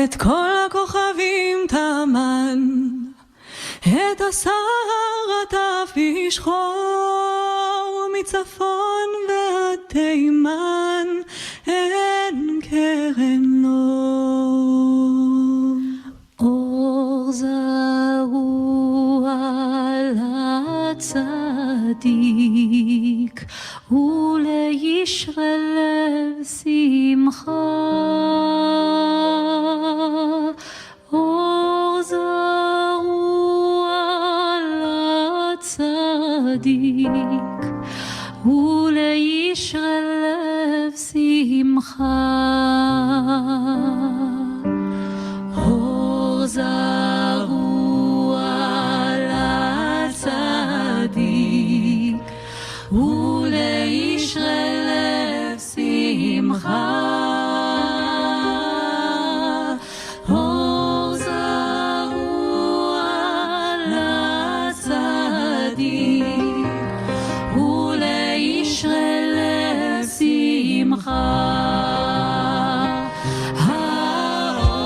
את כל הכוכבים תמן, את הסהר עטף בשחור, מצפון ועד תימן אין קרנו. אור זרוע לצדיק ולישרי לב שמחה. אור זרוע לצדיק ולישרי לב שמחה. אור זרוע לצדיק ולישרי לב שמחה. האור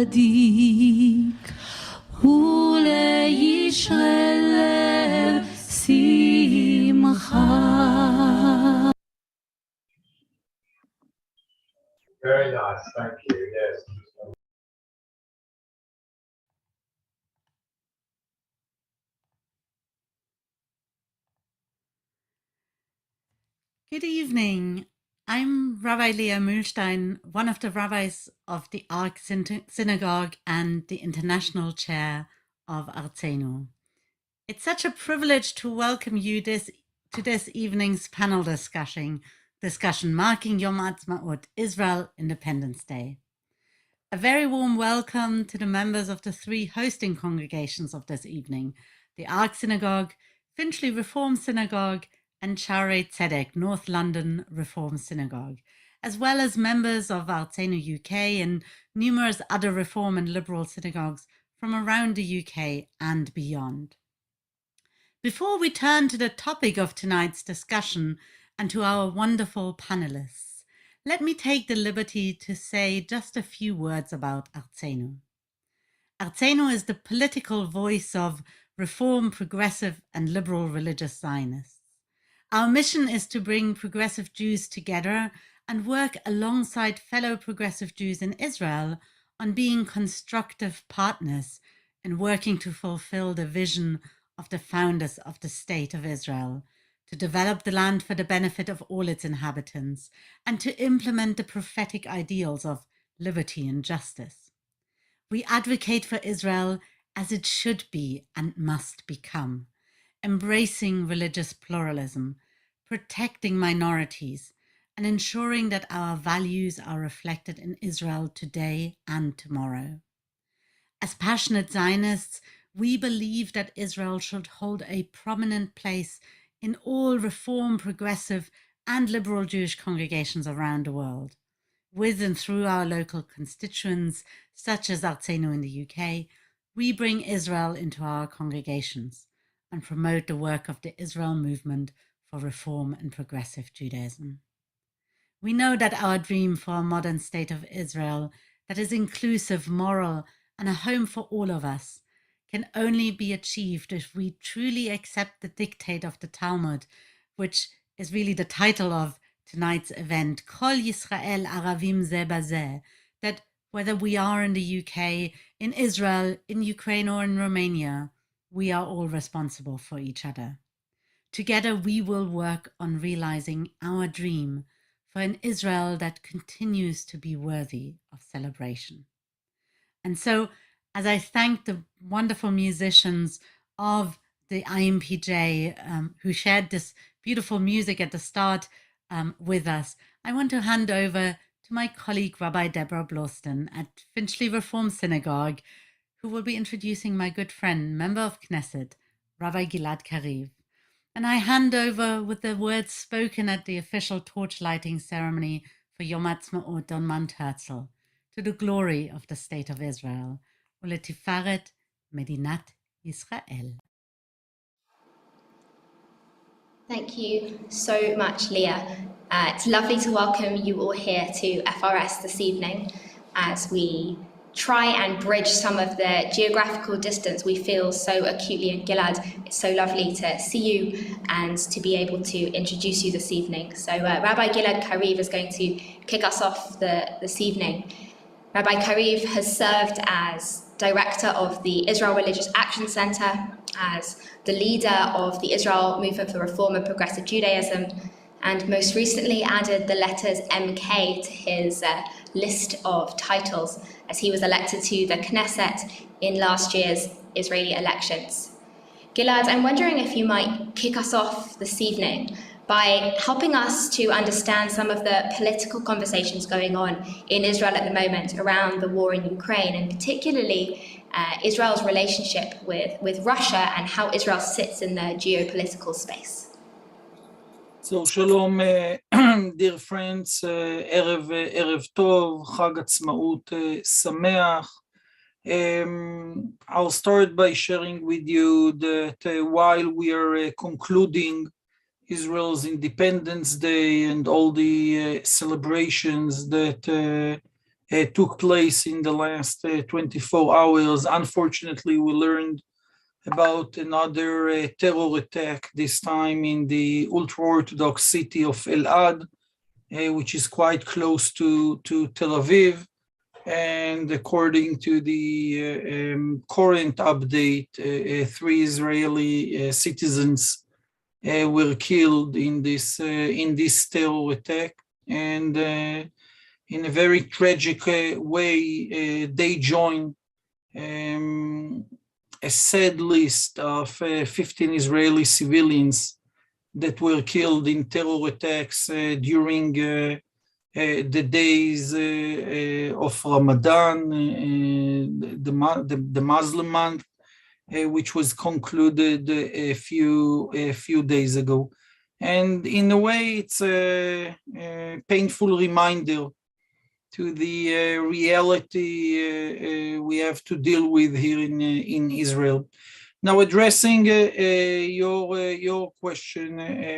צדיק ולישרי לב שמחה. Very nice, thank you. Yes. Good evening. I'm Rabbi Leah Mühlstein, one of the rabbis of the Synagogue and the International Chair of Arzenu. It's such a privilege to welcome you to this evening's panel discussion marking Yom Ha'atzmaut, Israel Independence Day. A very warm welcome to the members of the three hosting congregations of this evening, the Ark Synagogue, Finchley Reform Synagogue, and Sha'arei Tsedek, North London Reform Synagogue, as well as members of Arzenu UK and numerous other Reform and Liberal synagogues from around the UK and beyond. Before we turn to the topic of tonight's discussion and to our wonderful panelists, let me take the liberty to say just a few words about Arzenu. Arzenu is the political voice of Reform, Progressive, and Liberal religious Zionists. Our mission is to bring progressive Jews together and work alongside fellow progressive Jews in Israel on being constructive partners in working to fulfill the vision of the founders of the State of Israel, to develop the land for the benefit of all its inhabitants, and to implement the prophetic ideals of liberty and justice. We advocate for Israel as it should be and must become, embracing religious pluralism, protecting minorities, and ensuring that our values are reflected in Israel today and tomorrow. As passionate Zionists, we believe that Israel should hold a prominent place in all Reform, Progressive, and Liberal Jewish congregations around the world. With and through our local constituents, such as Arzenu in the UK, we bring Israel into our congregations and promote the work of the Israel movement for Reform and Progressive Judaism. We know that our dream for a modern state of Israel that is inclusive, moral, and a home for all of us can only be achieved if we truly accept the dictate of the Talmud, which is really the title of tonight's event, Kol Yisrael Aravim Zeh Bazeh, that whether we are in the UK, in Israel, in Ukraine, or in Romania, we are all responsible for each other. Together we will work on realizing our dream for an Israel that continues to be worthy of celebration. And so, as I thank the wonderful musicians of the IMPJ who shared this beautiful music at the start with us, I want to hand over to my colleague Rabbi Deborah Bloston at Finchley Reform Synagogue, who will be introducing my good friend, member of Knesset, Rabbi Gilad Kariv. And I hand over with the words spoken at the official torch-lighting ceremony for Yom Ha'atzmaut on Mount Herzl, to the glory of the State of Israel, Uletifaret Medinat Yisrael. Thank you so much, Leah. It's lovely to welcome you all here to FRS this evening as we try and bridge some of the geographical distance we feel so acutely in Gilad. It's so lovely to see you and to be able to introduce you this evening. So Rabbi Gilad Kariv is going to kick us off this evening. Rabbi Kariv has served as director of the Israel Religious Action Center, as the leader of the Israel Movement for Reform and Progressive Judaism, and most recently added the letters MK to his list of titles as he was elected to the Knesset in last year's Israeli elections. Gilad, I'm wondering if you might kick us off this evening by helping us to understand some of the political conversations going on in Israel at the moment around the war in Ukraine, and particularly Israel's relationship with Russia and how Israel sits in the geopolitical space. So shalom, dear friends, Erev Tov, Chag Atzmaut Sameach. I'll start by sharing with you that while we are concluding Israel's Independence Day and all the celebrations that took place in the last 24 hours. Unfortunately, we learned about another terror attack, this time in the ultra-Orthodox city of Elad, which is quite close to Tel Aviv. And according to the current update, 3 Israeli citizens were killed in this terror attack. And in a very tragic way, they join a sad list of 15 Israeli civilians that were killed in terror attacks during the days of Ramadan, the Muslim month, which was concluded a few days ago. And in a way, it's a painful reminder to the reality we have to deal with here in Israel. Now, addressing your question,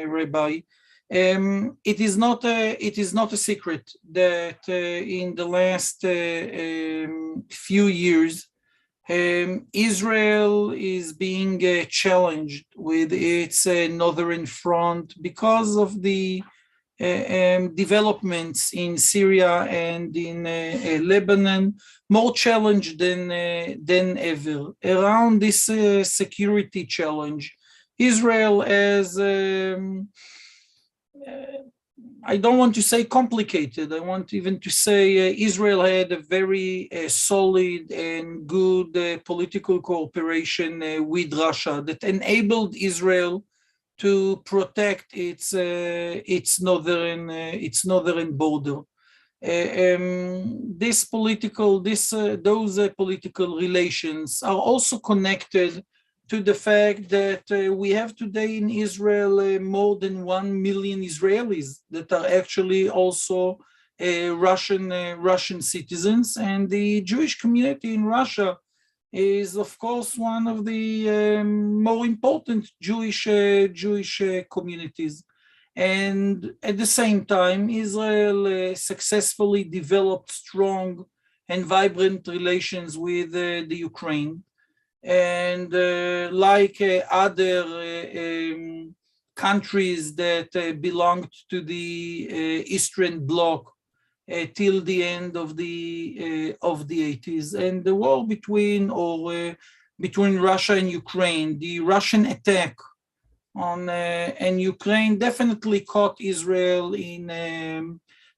Rabbi, it is not a secret that in the last few years, Israel is being challenged with its northern front because of the developments in Syria and in Lebanon, more challenged than ever. Around this security challenge, Israel has, I don't want to say complicated, I want even to say Israel had a very solid and good political cooperation with Russia that enabled Israel to protect its northern border. Those political relations are also connected to the fact that we have today in Israel more than 1 million Israelis that are actually also Russian citizens, and the Jewish community in Russia is, of course, one of the more important Jewish communities. And at the same time, Israel successfully developed strong and vibrant relations with the Ukraine. And like other countries that belonged to the Eastern Bloc till the end of the 80s, and the war between Russia and Ukraine, the Russian attack on and Ukraine definitely caught Israel in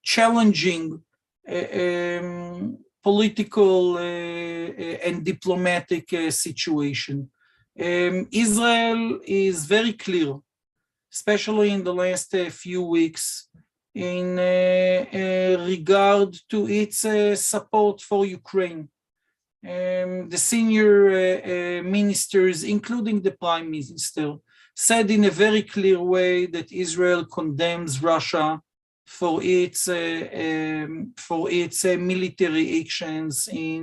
challenging political and diplomatic situation. Israel is very clear, especially in the last few weeks, in regard to its support for Ukraine. The senior ministers, including the prime minister, said in a very clear way that Israel condemns Russia for its military actions in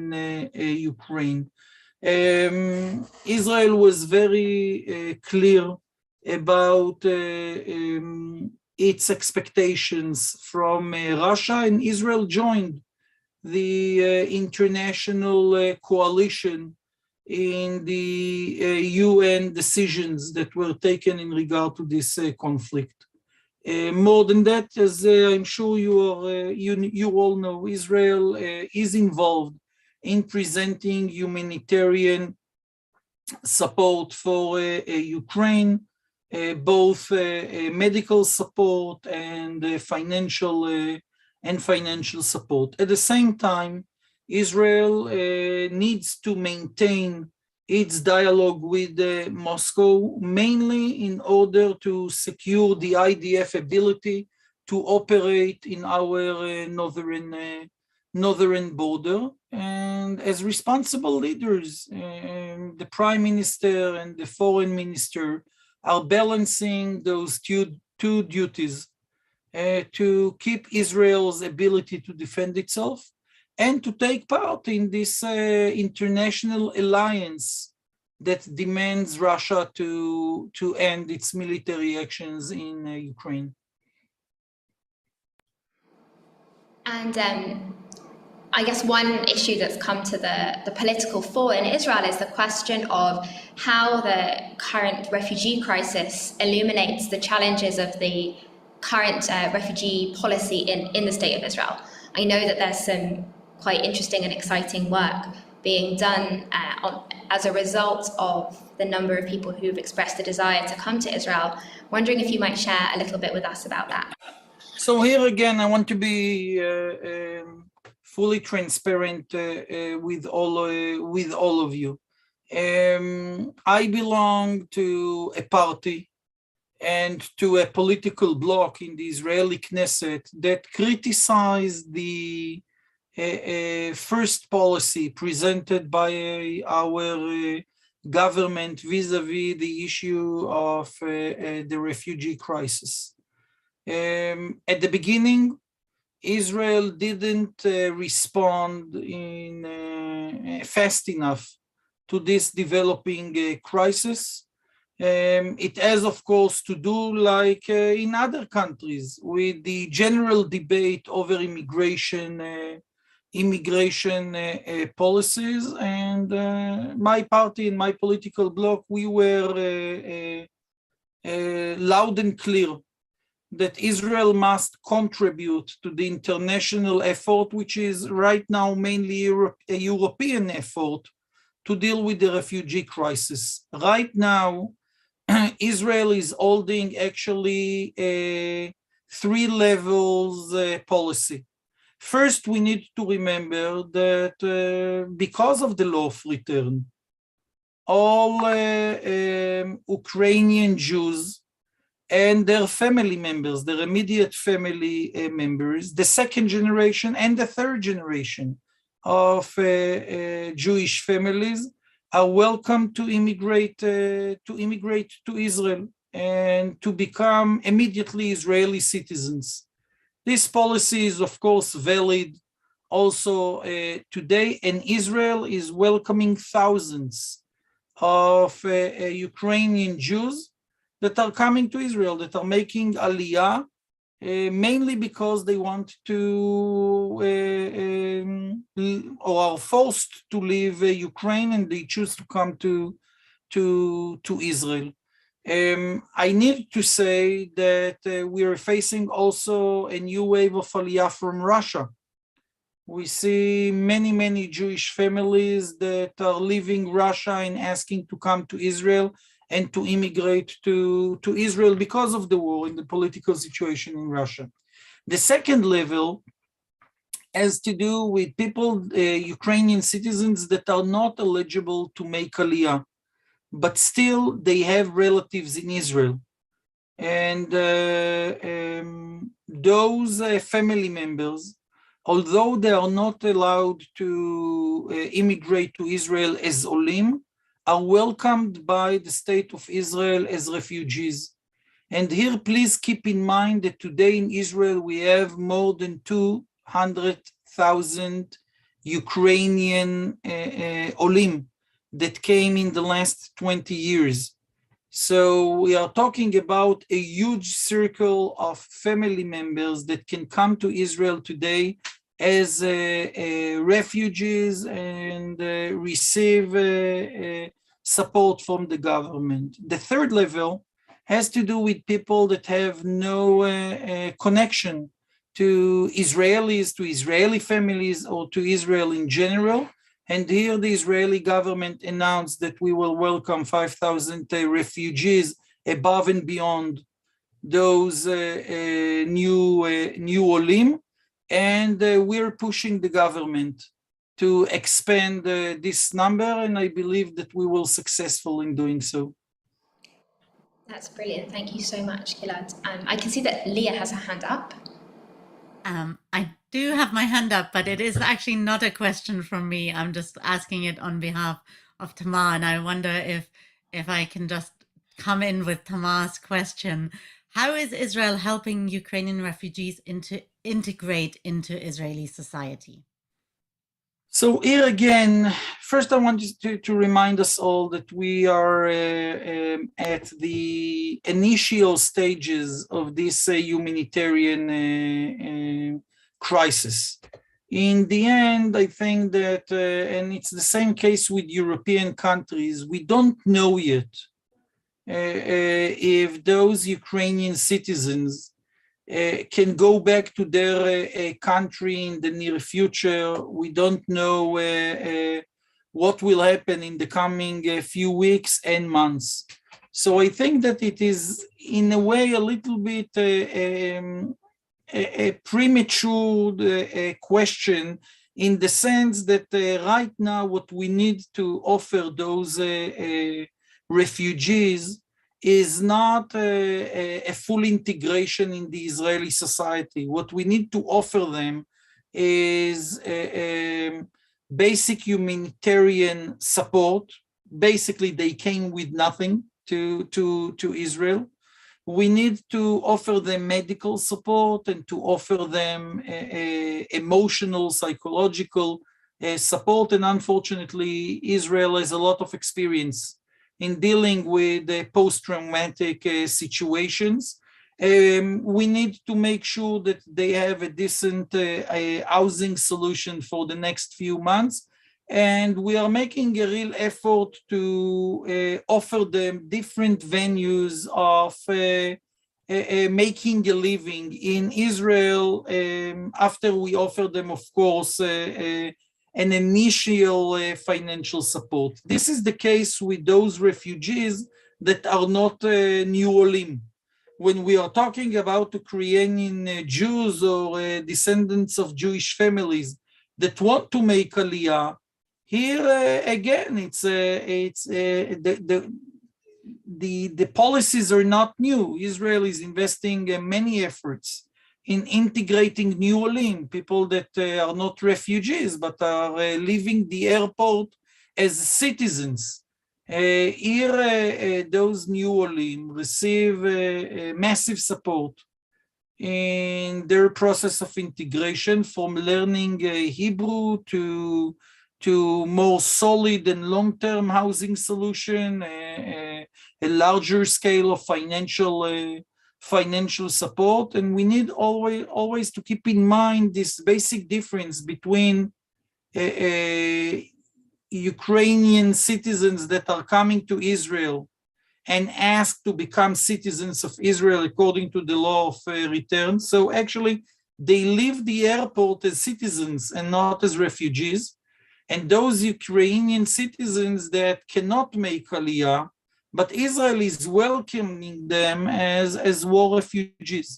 Ukraine. Israel was very clear about its expectations from Russia, and Israel joined the international coalition in the UN decisions that were taken in regard to this conflict. More than that, as I'm sure you all know, Israel is involved in presenting humanitarian support for Ukraine, both medical support and financial support. At the same time, Israel needs to maintain its dialogue with Moscow, mainly in order to secure the IDF ability to operate in our northern border. And as responsible leaders, the Prime Minister and the Foreign Minister are balancing those two duties to keep Israel's ability to defend itself and to take part in this international alliance that demands Russia to end its military actions in Ukraine. And I guess one issue that's come to the political fore in Israel is the question of how the current refugee crisis illuminates the challenges of the current refugee policy in the state of Israel. I know that there's some quite interesting and exciting work being done as a result of the number of people who've expressed a desire to come to Israel. Wondering if you might share a little bit with us about that. So here again, I want to be fully transparent with all of you. I belong to a party and to a political bloc in the Israeli Knesset that criticized the first policy presented by our government vis-a-vis the issue of the refugee crisis. At the beginning, Israel didn't respond in fast enough to this developing crisis. It has, of course, to do like in other countries with the general debate over immigration policies, and my party and my political bloc, we were loud and clear that Israel must contribute to the international effort, which is right now mainly a European effort to deal with the refugee crisis. Right now, Israel is holding actually a 3 levels policy. First, we need to remember that because of the law of return, all Ukrainian Jews and their family members, their immediate family members, the second generation and the third generation of Jewish families are welcome to immigrate to Israel and to become immediately Israeli citizens. This policy is, of course, valid also today, and Israel is welcoming thousands of Ukrainian Jews that are coming to Israel, that are making Aliyah, mainly because they want to, or are forced to leave Ukraine, and they choose to come to Israel. I need to say that we are facing also a new wave of Aliyah from Russia. We see many Jewish families that are leaving Russia and asking to come to Israel and to immigrate to Israel because of the war and the political situation in Russia. The second level has to do with people, Ukrainian citizens that are not eligible to make Aliyah, but still they have relatives in Israel. And those family members, although they are not allowed to immigrate to Israel as olim, are welcomed by the state of Israel as refugees. And here, please keep in mind that today in Israel, we have more than 200,000 Ukrainian olim that came in the last 20 years. So we are talking about a huge circle of family members that can come to Israel today as refugees and receive support from the government. The third level has to do with people that have no connection to Israelis, to Israeli families, or to Israel in general. And here the Israeli government announced that we will welcome 5,000 refugees above and beyond those new olim. And we're pushing the government to expand this number, and I believe that we will successful in doing so. That's brilliant. Thank you so much, Gilad. I can see that Leah has a hand up. I do have my hand up, but it is actually not a question from me. I'm just asking it on behalf of Tamar, and I wonder if I can just come in with Tamar's question. How is Israel helping Ukrainian refugees integrate into Israeli society? So here again, first I want to remind us all that we are at the initial stages of this humanitarian crisis. In the end, I think that, and it's the same case with European countries, we don't know yet if those Ukrainian citizens can go back to their country in the near future. We don't know what will happen in the coming few weeks and months. So I think that it is, in a way, a little bit a premature question, in the sense that right now what we need to offer those refugees is not a full integration in the Israeli society. What we need to offer them is basic humanitarian support. Basically, they came with nothing to Israel. We need to offer them medical support and to offer them emotional, psychological support. And unfortunately, Israel has a lot of experience in dealing with post-traumatic situations. We need to make sure that they have a decent housing solution for the next few months. And we are making a real effort to offer them different venues of making a living in Israel, after we offer them, of course, an initial financial support. This is the case with those refugees that are not new olim. When we are talking about Ukrainian Jews or descendants of Jewish families that want to make Aliyah, here again, the policies are not new. Israel is investing many efforts in integrating new olim, people that are not refugees but are leaving the airport as citizens. Here, those new olim receive massive support in their process of integration, from learning Hebrew to more solid and long-term housing solution, a larger scale of financial support. And we need always to keep in mind this basic difference between Ukrainian citizens that are coming to Israel and asked to become citizens of Israel according to the law of return. So actually, they leave the airport as citizens and not as refugees. And those Ukrainian citizens that cannot make Aliyah, but Israel is welcoming them as war refugees.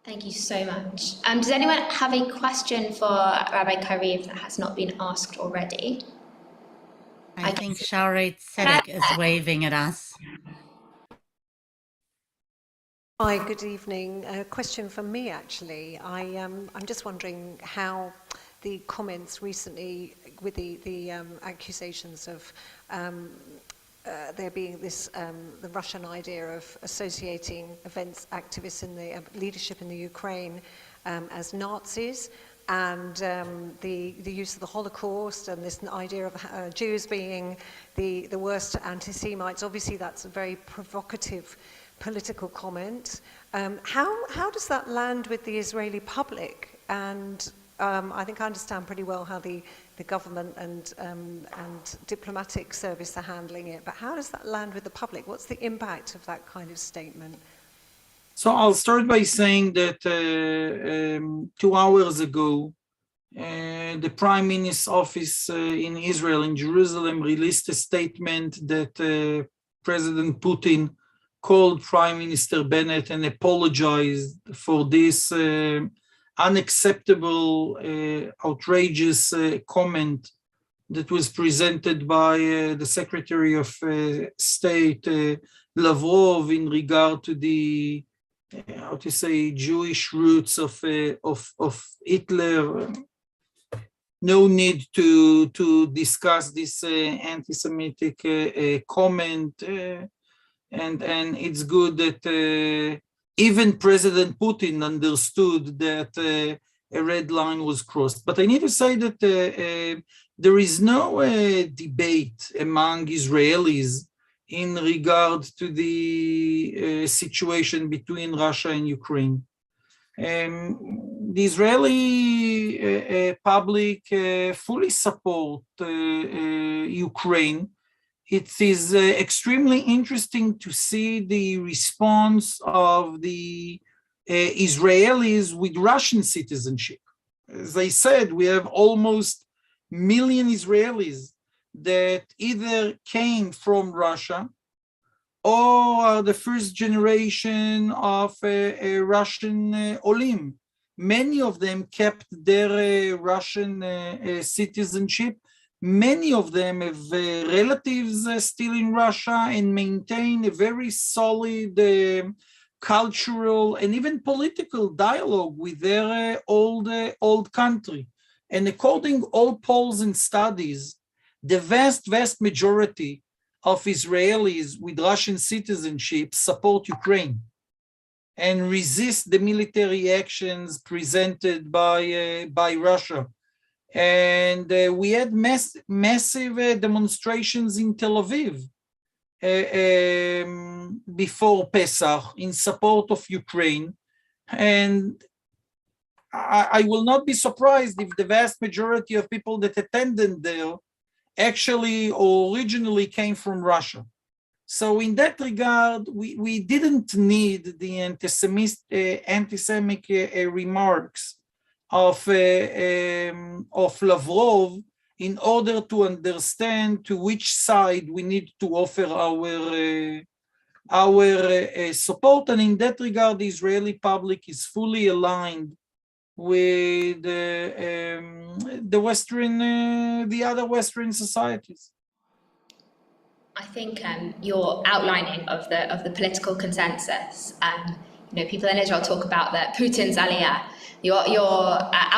Thank you so much. Does anyone have a question for Rabbi Kariv that has not been asked already? I think Sha'arei Tsedek is waving at us. Hi, good evening. A question from me, actually. I'm just wondering how the comments recently with the accusations of there being this the Russian idea of associating events activists in the leadership in the Ukraine as Nazis, and the use of the Holocaust and this idea of Jews being the worst anti-Semites. Obviously, that's a very provocative political comment. How does that land with the Israeli public? And I think I understand pretty well how the government and diplomatic service are handling it, but how does that land with the public? What's the impact of that kind of statement? So I'll start by saying that 2 hours ago, the Prime Minister's office in Israel, in Jerusalem, released a statement that President Putin called Prime Minister Bennett and apologized for this unacceptable, outrageous comment that was presented by the Secretary of State Lavrov in regard to the Jewish roots of Hitler. No need to discuss this anti-Semitic comment, and it's good that even President Putin understood that a red line was crossed. But I need to say that there is no debate among Israelis in regard to the situation between Russia and Ukraine. The Israeli public fully support Ukraine. It is extremely interesting to see the response of the Israelis with Russian citizenship. As I said, we have almost million Israelis that either came from Russia or are the first generation of Russian Olim. Many of them kept their Russian citizenship. Many of them have relatives still in Russia and maintain a very solid cultural and even political dialogue with their old country. And according to all polls and studies, the vast majority of Israelis with Russian citizenship support Ukraine and resist the military actions presented by Russia. And we had massive demonstrations in Tel Aviv before Pesach in support of Ukraine. And I will not be surprised if the vast majority of people that attended there actually or originally came from Russia. So in that regard, we didn't need the anti-Semitic remarks of Lavrov in order to understand to which side we need to offer our support. And in that regard, the Israeli public is fully aligned with the other Western societies. I think your outlining of the political consensus. People in Israel talk about the Putin's aliyah. Your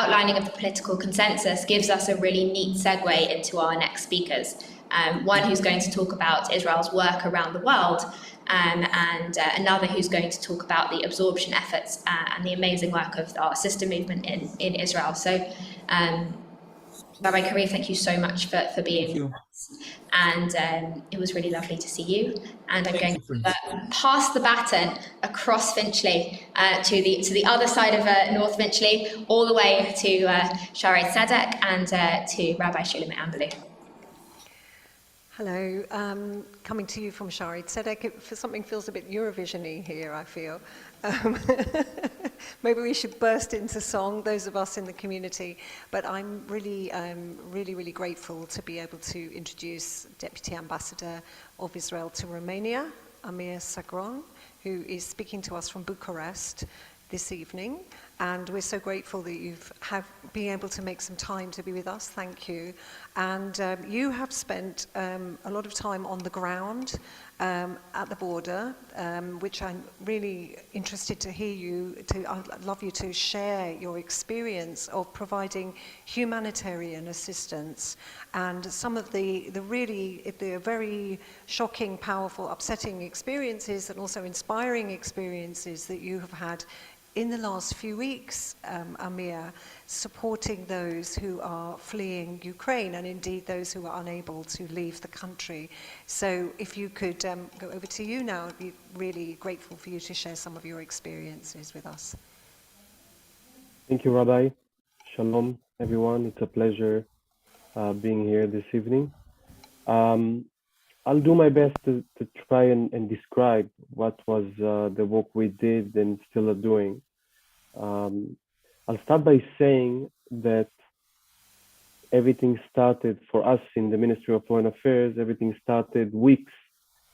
outlining of the political consensus gives us a really neat segue into our next speakers. One who's going to talk about Israel's work around the world, and another who's going to talk about the absorption efforts and the amazing work of our sister movement in Israel. So, Rabbi Kareem, thank you so much for being with us. And it was really lovely to see you. And I'm going to pass the baton across Finchley to the other side of North Finchley, all the way to Sha'arei Tsedek and to Rabbi Shulamit Amberley. Hello, coming to you from Sha'arei Tsedek. Something feels a bit Eurovision-y here, I feel. Maybe we should burst into song, those of us in the community. But I'm really grateful to be able to introduce Deputy Ambassador of Israel to Romania, Amir Sagron, who is speaking to us from Bucharest this evening. And we're so grateful that you've been able to make some time to be with us. Thank you. And you have spent a lot of time on the ground at the border, which I'm really interested to hear you. I'd love you to share your experience of providing humanitarian assistance and some of the very shocking, powerful, upsetting experiences and also inspiring experiences that you have had in the last few weeks, Amir, supporting those who are fleeing Ukraine and indeed those who are unable to leave the country. So if you could go over to you now, I'd be really grateful for you to share some of your experiences with us. Thank you, Rabbi. Shalom, everyone. It's a pleasure being here this evening. I'll do my best to try and describe what was the work we did and still are doing. I'll start by saying that everything started for us in the Ministry of Foreign Affairs, everything started weeks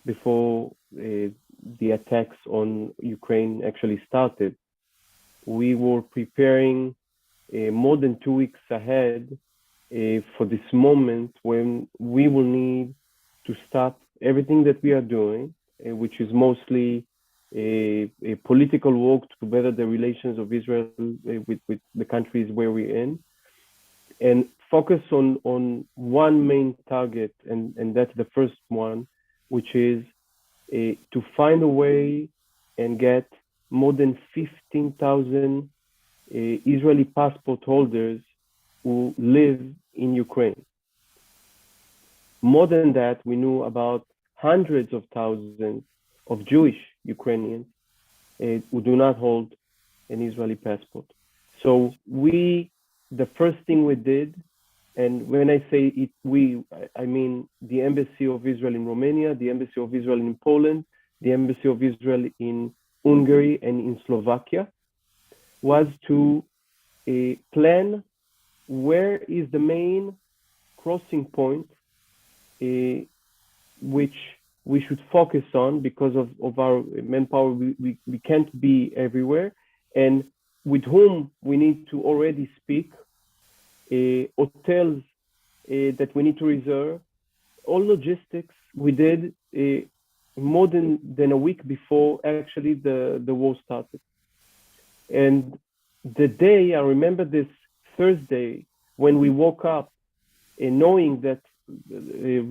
before the attacks on Ukraine actually started. We were preparing more than 2 weeks ahead for this moment when we will need to stop everything that we are doing, which is mostly a political work to better the relations of Israel with the countries where we're in, and focus on one main target, and that's the first one, which is to find a way and get more than 15,000 Israeli passport holders who live in Ukraine. More than that, we knew about hundreds of thousands of Jewish Ukrainians who do not hold an Israeli passport. So the first thing we did, and when I say it, I mean the Embassy of Israel in Romania, the Embassy of Israel in Poland, the Embassy of Israel in Hungary and in Slovakia, was to plan where is the main crossing point which we should focus on because of our manpower. We can't be everywhere, and with whom we need to already speak, hotels that we need to reserve, all logistics we did more than a week before actually the war started. And the day, I remember this Thursday, when we woke up knowing that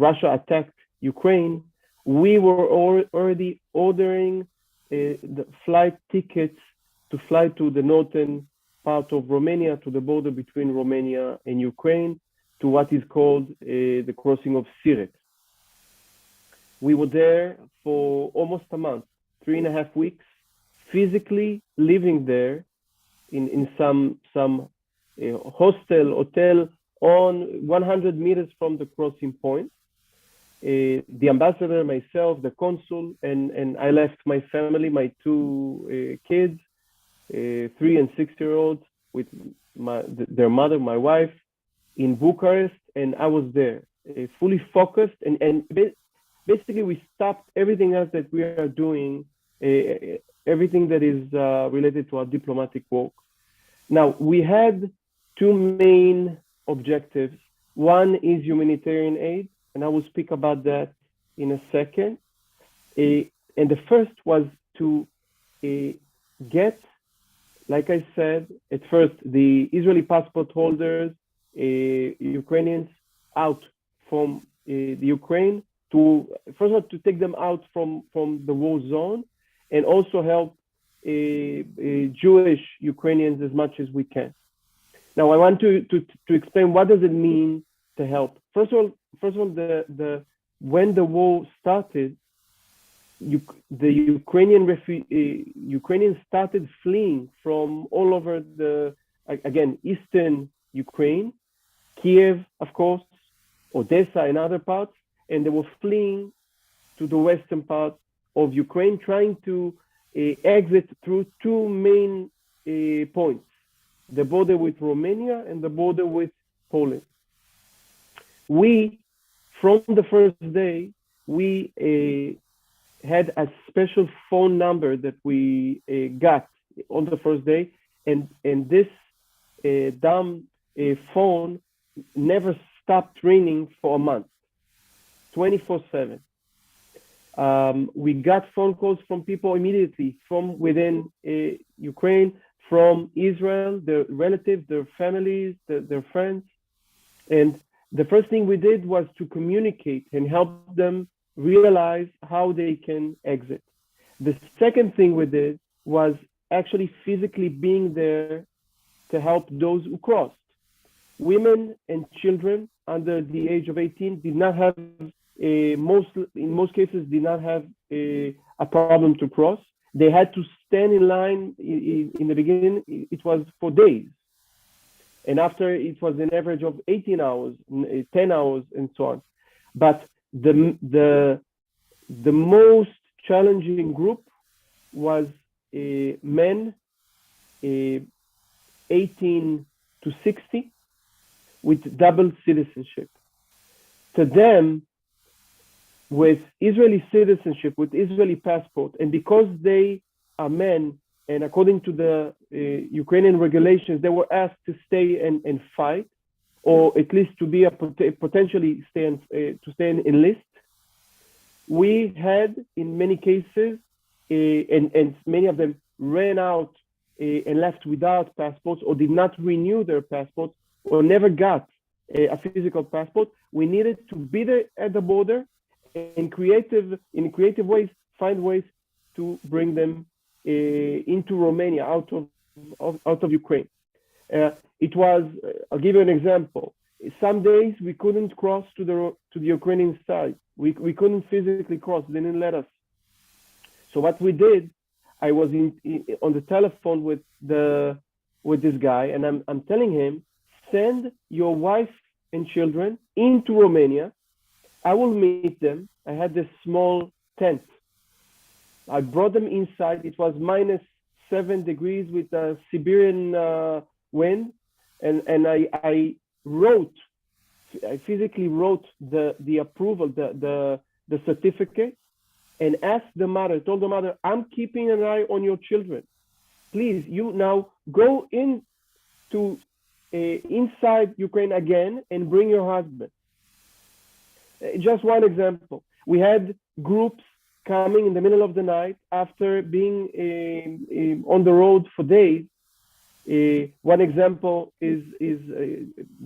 Russia attacked Ukraine, we were already ordering the flight tickets to fly to the northern part of Romania, to the border between Romania and Ukraine, to what is called the crossing of Synagogue. We were there for almost a month, 3.5 weeks, physically living there in some hotel on 100 meters from the crossing point. The ambassador, myself, the consul, and I left my family, my 2 kids, 3 and 6-year-olds, with their mother, my wife, in Bucharest, and I was there, fully focused, and basically we stopped everything else that we are doing, everything that is related to our diplomatic work. Now, we had 2 main objectives. One is humanitarian aid, and I will speak about that in a second. And the first was to get, like I said, at first, the Israeli passport holders, Ukrainians, out from the Ukraine, first of all, to take them out from the war zone, and also help Jewish Ukrainians as much as we can. Now, I want to explain what does it mean to help. First of all, when the war started, the Ukrainians started fleeing from all over eastern Ukraine, Kiev, of course, Odessa and other parts, and they were fleeing to the western part of Ukraine, trying to exit through 2 main points: the border with Romania and the border with Poland. We, from the first day, we had a special phone number that we got on the first day, and this dumb phone never stopped ringing for a month, 24/7. We got phone calls from people immediately from within Ukraine, from Israel, their relatives, their families, their friends. And the first thing we did was to communicate and help them realize how they can exit. The second thing we did was actually physically being there to help those who crossed. Women and children under the age of 18 did not have, in most cases, did not have a problem to cross. They had to stand in line. In the beginning, it was for days. And after, it was an average of 18 hours, 10 hours, and so on. But the most challenging group was men 18 to 60 with double citizenship. To them, with Israeli citizenship, with Israeli passport, and because they are men, and according to the Ukrainian regulations, they were asked to stay and fight, or at least to be potentially to stay and enlist. We had, in many cases, and many of them ran out and left without passports, or did not renew their passports, or never got a physical passport. We needed to be there at the border, in creative ways, find ways to bring them into Romania, out of Ukraine. It was, I'll give you an example. Some days we couldn't cross to the Ukrainian side. We couldn't physically cross. They didn't let us. So what we did, I was on the telephone with this guy, and I'm telling him, send your wife and children into Romania. I will meet them. I had this small tent. I brought them inside. It was -7 degrees with a Siberian wind, and I physically wrote the approval, the certificate, and asked the mother, told the mother, I'm keeping an eye on your children. Please, you now go inside Ukraine again and bring your husband. Just one example. We had groups coming in the middle of the night after being on the road for days. One example is a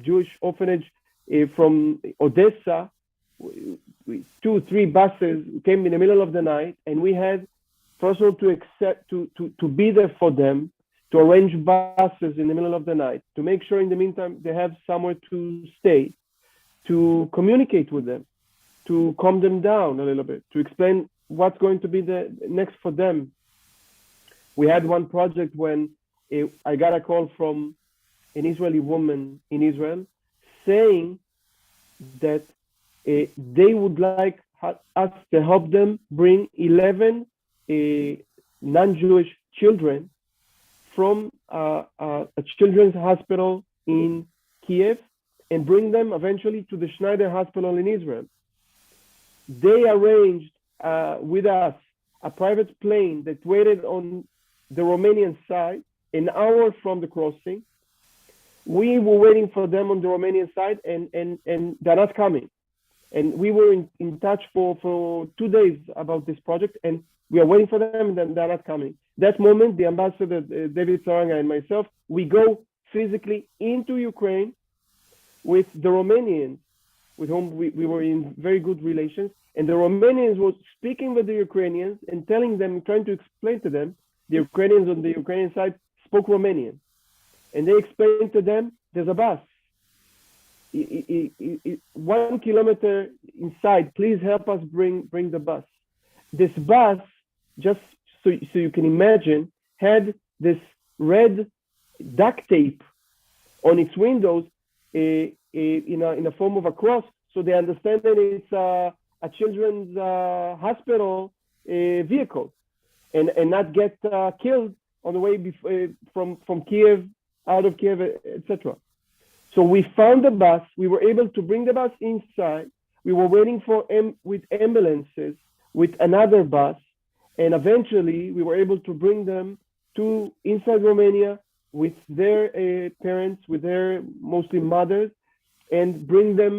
Jewish orphanage from Odessa. 2-3 buses came in the middle of the night, and we had first of all to be there for them, to arrange buses in the middle of the night, to make sure in the meantime they have somewhere to stay, to communicate with them, to calm them down a little bit, to explain what's going to be the next for them. We had one project when I got a call from an Israeli woman in Israel saying that they would like us to help them bring 11 non-Jewish children from a children's hospital in Kiev and bring them eventually to the Schneider Hospital in Israel. They arranged with us a private plane that waited on the Romanian side, an hour from the crossing. We were waiting for them on the Romanian side, and they're not coming. And we were in touch for 2 days about this project, and we are waiting for them, and they're not coming. That moment, the ambassador, David Saranga, and myself, we go physically into Ukraine with the Romanians, with whom we were in very good relations. And the Romanians were speaking with the Ukrainians and telling them, trying to explain to them, the Ukrainians on the Ukrainian side spoke Romanian. And they explained to them, there's a bus. 1 kilometer inside, please help us bring the bus. This bus, just so you can imagine, had this red duct tape on its windows in a form of a cross, so they understand that it's a children's hospital vehicle, and not get killed on the way from Kiev, out of Kiev, etc. So we found the bus. We were able to bring the bus inside. We were waiting with ambulances with another bus, and eventually we were able to bring them to inside Romania with their parents, with their mostly mothers, and bring them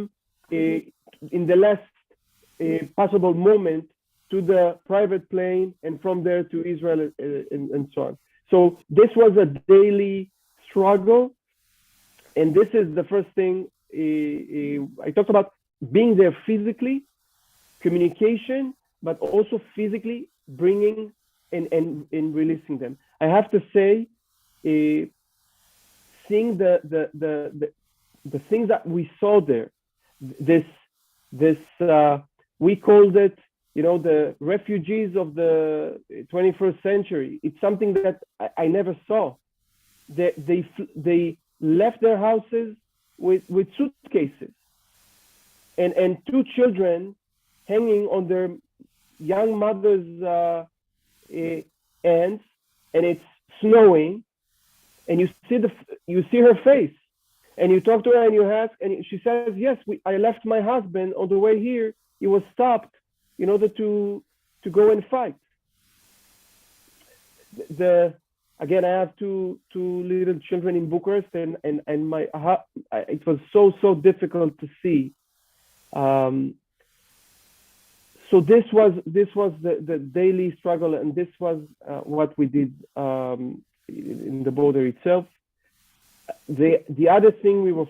in the last possible moment to the private plane, and from there to Israel, and so on. So this was a daily struggle, and this is the first thing I talked about, being there physically, communication, but also physically bringing and releasing them. I have to say, seeing the things that we saw there, this we called it, the refugees of the 21st century. It's something that I never saw. They left their houses with suitcases, and 2 children hanging on their young mother's hands, and it's snowing, and you see her face, and you talk to her and you ask, and she says, yes, I left my husband on the way here. He was stopped in order to go and fight. Again, I have two little children in Bucharest, and it was so difficult to see. So this was the daily struggle, and this was what we did in the border itself. The other thing we were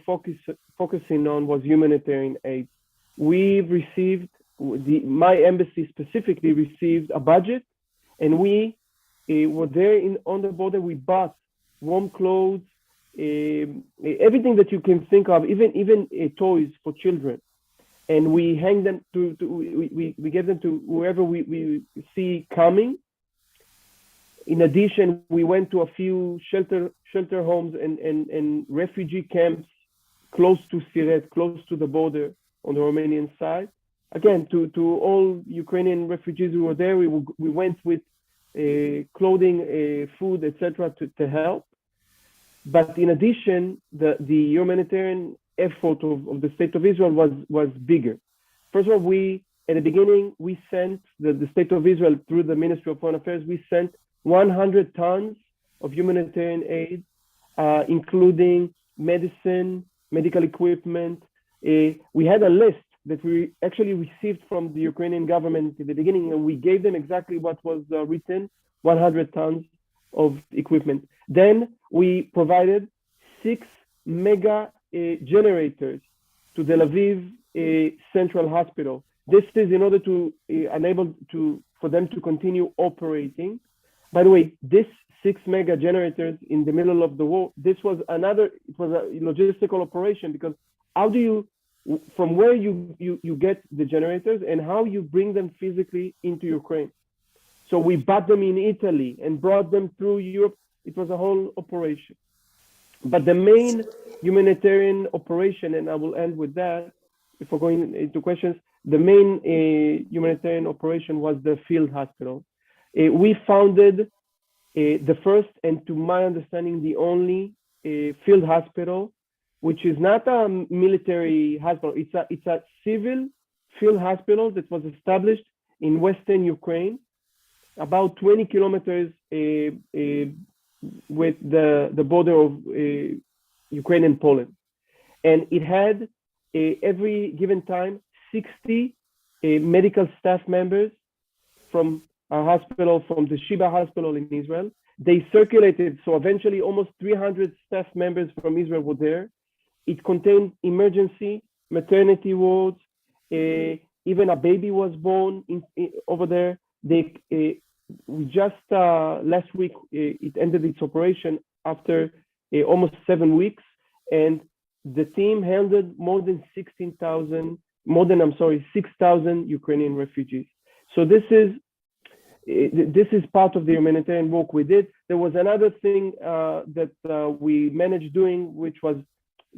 focusing on was humanitarian aid. We received, my embassy specifically received a budget, and we were there on the border. We bought warm clothes, everything that you can think of, even toys for children, and we hang them we give them to whoever we see coming. In addition, we went to a few shelter homes and refugee camps close to Siret, close to the border on the Romanian side. Again, to all Ukrainian refugees who were there, we went with clothing, food, etc., to help. But in addition, the humanitarian effort of the State of Israel was bigger. First of all, at the beginning, we sent the State of Israel through the Ministry of Foreign Affairs, we sent 100 tons of humanitarian aid, including medicine, medical equipment. We had a list that we actually received from the Ukrainian government in the beginning, and we gave them exactly what was written, 100 tons of equipment. Then we provided 6 mega generators to Tel Aviv Central Hospital. This is in order to enable for them to continue operating. By the way, this 6 mega generators in the middle of the war, it was a logistical operation, because how do you, from where you get the generators and how you bring them physically into Ukraine. So we bought them in Italy and brought them through Europe. It was a whole operation. But the main humanitarian operation, and I will end with that before going into questions, the main humanitarian operation was the field hospital. We founded the first, and to my understanding, the only field hospital, which is not a military hospital. It's a civil field hospital that was established in Western Ukraine, about 20 kilometers with the border of Ukraine and Poland. And it had every given time 60 medical staff members from our hospital, from the Sheba hospital in Israel. They circulated, so eventually almost 300 staff members from Israel were there. It contained emergency, maternity wards, even a baby was born over there. We just last week, it ended its operation after almost 7 weeks, and the team handled more than 6,000 Ukrainian refugees. So this is part of the humanitarian work we did. There was another thing that we managed doing, which was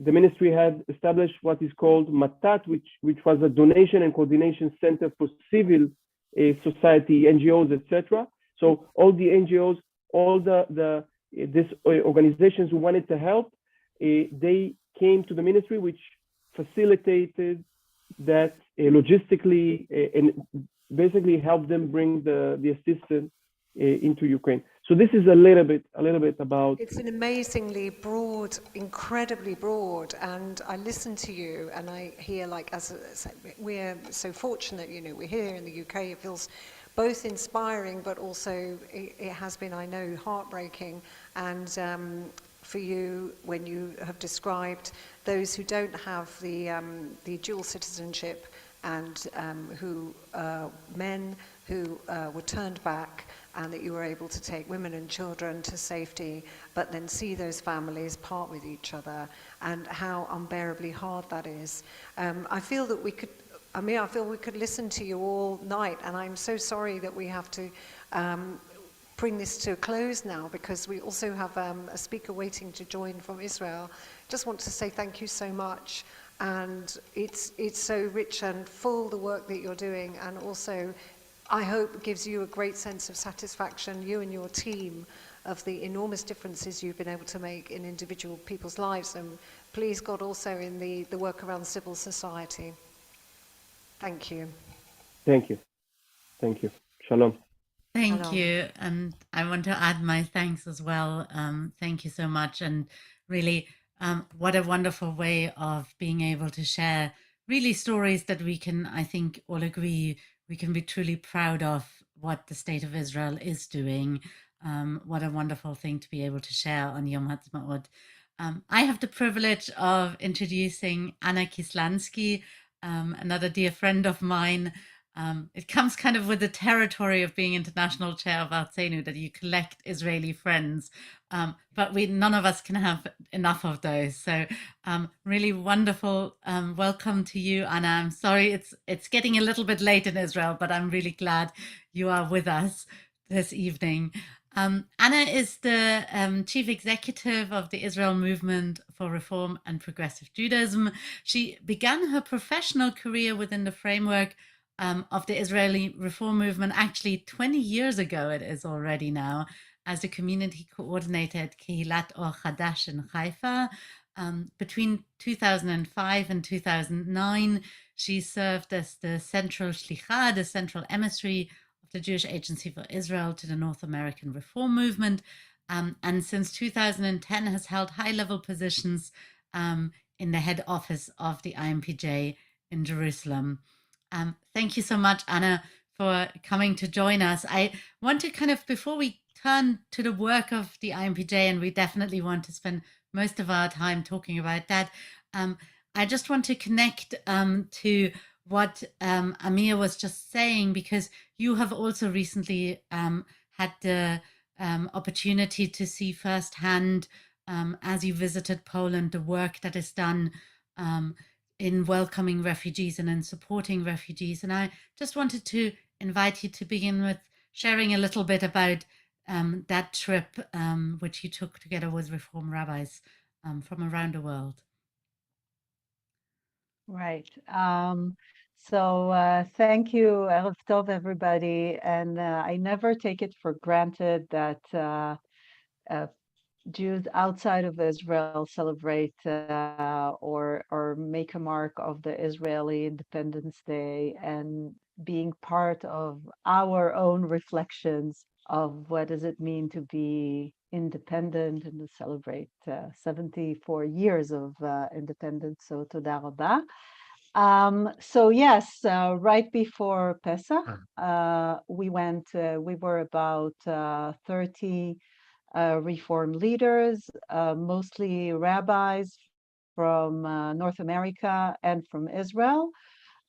the ministry had established what is called Matat, which was a donation and coordination center for civil society, NGOs, etc. So all the NGOs, all these organizations who wanted to help, they came to the ministry, which facilitated that logistically and basically helped them bring the assistance into Ukraine. So this is a little bit about. It's an amazingly broad, incredibly broad, and I listen to you and I hear, like, we're so fortunate, we're here in the UK. It feels both inspiring, but also it has been, I know, heartbreaking. And for you, when you have described those who don't have the dual citizenship and men who were turned back, and that you were able to take women and children to safety, but then see those families part with each other, and how unbearably hard that is. I feel we could listen to you all night, and I'm so sorry that we have to bring this to a close now, because we also have a speaker waiting to join from Israel. Just want to say thank you so much, and it's so rich and full, the work that you're doing, and also I hope gives you a great sense of satisfaction, you and your team, of the enormous differences you've been able to make in individual people's lives, and please God also in the work around civil society. Thank you. Thank you. Thank you. Shalom. Thank you. And I want to add my thanks as well. Thank you so much. And really, what a wonderful way of being able to share really stories that we can, I think, all agree we can be truly proud of what the State of Israel is doing. What a wonderful thing to be able to share on Yom Ha'atzmaut. I have the privilege of introducing Anna Kislansky, another dear friend of mine. It comes kind of with the territory of being international chair of Arzenu, that you collect Israeli friends, but none of us can have enough of those. So really wonderful. Welcome to you, Anna. I'm sorry it's getting a little bit late in Israel, but I'm really glad you are with us this evening. Anna is the chief executive of the Israel Movement for Reform and Progressive Judaism. She began her professional career within the framework of the Israeli Reform Movement actually 20 years ago, it is already now, as a community coordinator at Kehilat Or Chadash in Haifa. Between 2005 and 2009, she served as the central shlicha, the central emissary of the Jewish Agency for Israel to the North American Reform Movement, and since 2010 has held high-level positions in the head office of the IMPJ in Jerusalem. Thank you so much, Anna, for coming to join us. I want to kind of, before we turn to the work of the IMPJ, and we definitely want to spend most of our time talking about that, I just want to connect to what Amir was just saying, because you have also recently had the opportunity to see firsthand, as you visited Poland, the work that is done in welcoming refugees and in supporting refugees. And I just wanted to invite you to begin with sharing a little bit about that trip which you took together with Reform rabbis from around the world. Right. Thank you, Erev Tov, everybody. And I never take it for granted that Jews outside of Israel celebrate or make a mark of the Israeli Independence Day, and being part of our own reflections of what does it mean to be independent and to celebrate 74 years of independence. So toda rabah. Yes, right before Pesach, we were about 30 Reform leaders, mostly rabbis from North America and from Israel.